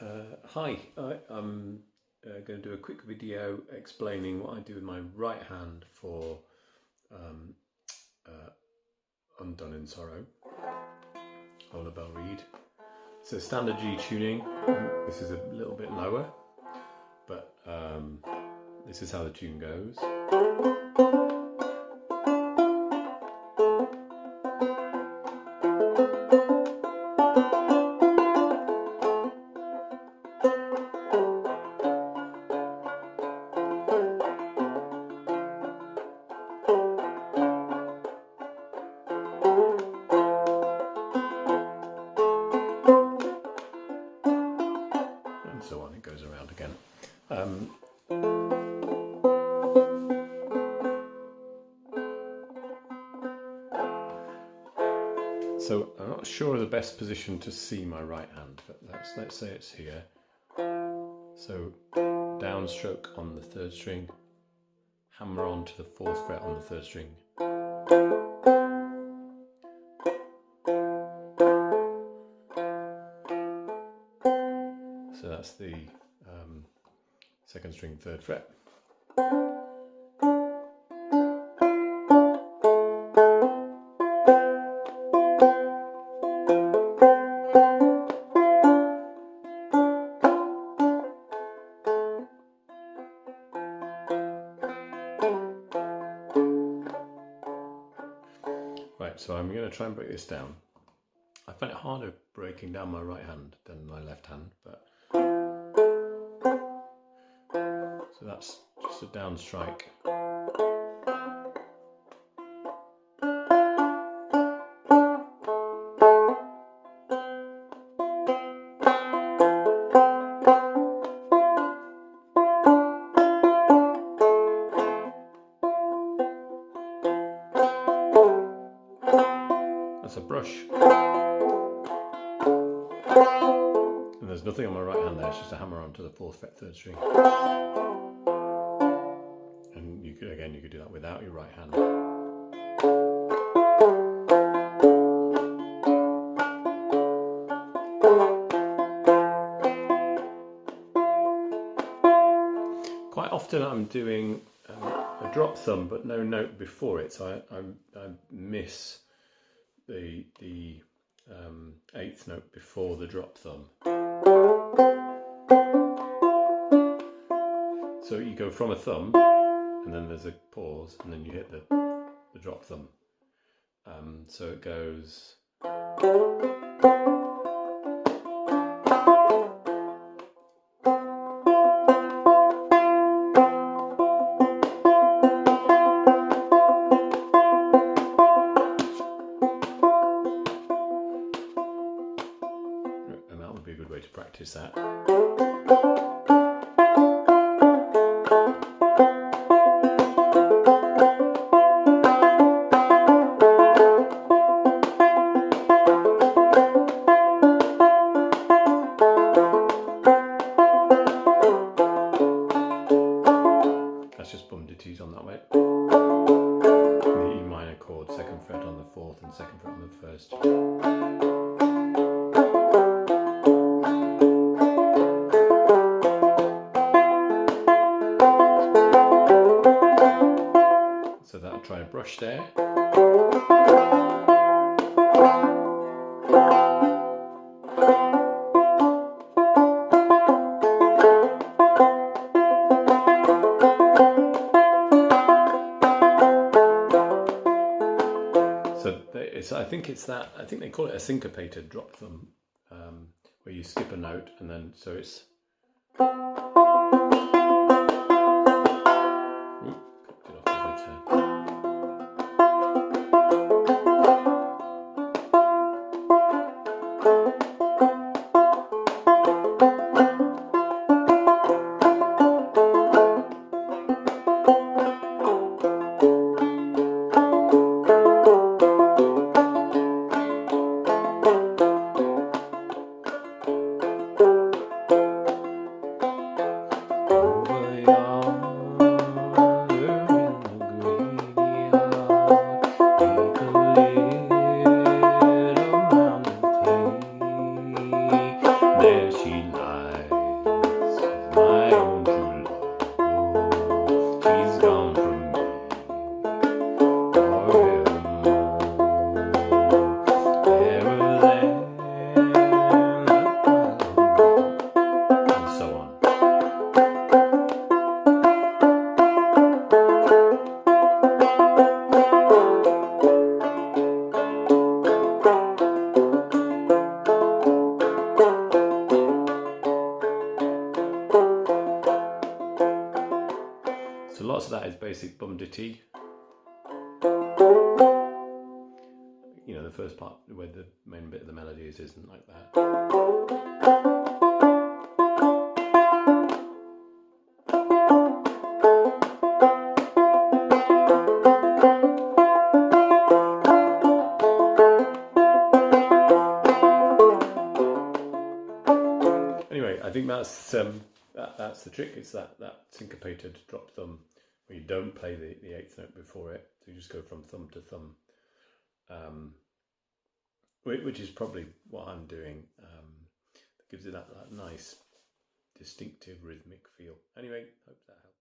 Hi, I'm going to do a quick video explaining what I do with my right hand for Undone in Sorrow, Lola Bell Reed. It's a standard G tuning. This is a little bit lower, but this is how the tune goes. And so on, it goes around again. So I'm not sure of the best position to see my right hand, but let's say it's here. So downstroke on the third string, hammer on to the fourth fret on the third string. So that's the second string, third fret. Right, so I'm going to try and break this down. I find it harder breaking down my right hand than my left hand, but so that's just a down strike. That's a brush. And there's nothing on my right hand there, it's just a hammer onto the fourth fret, third string. And you could do that without your right hand. Quite often I'm doing a drop thumb but no note before it, so I miss the eighth note before the drop thumb. So you go from a thumb and then there's a pause and then you hit the drop thumb. So it goes. And that would be a good way to practice that. That's just bum ditties on that way. The E minor chord, second fret on the fourth and second fret on the first. So that'll try a brush there. So I think they call it a syncopated drop thumb, where you skip a note and then so it's. There she lies. lots of that is basic bum ditty. You know, the first part where the main bit of the melody isn't like that. Anyway, I think that's the trick. It's that syncopated drop thumb where you don't play the eighth note before it. So you just go from thumb to thumb, which is probably what I'm doing. That gives it that nice, distinctive rhythmic feel. Anyway, hope that helps.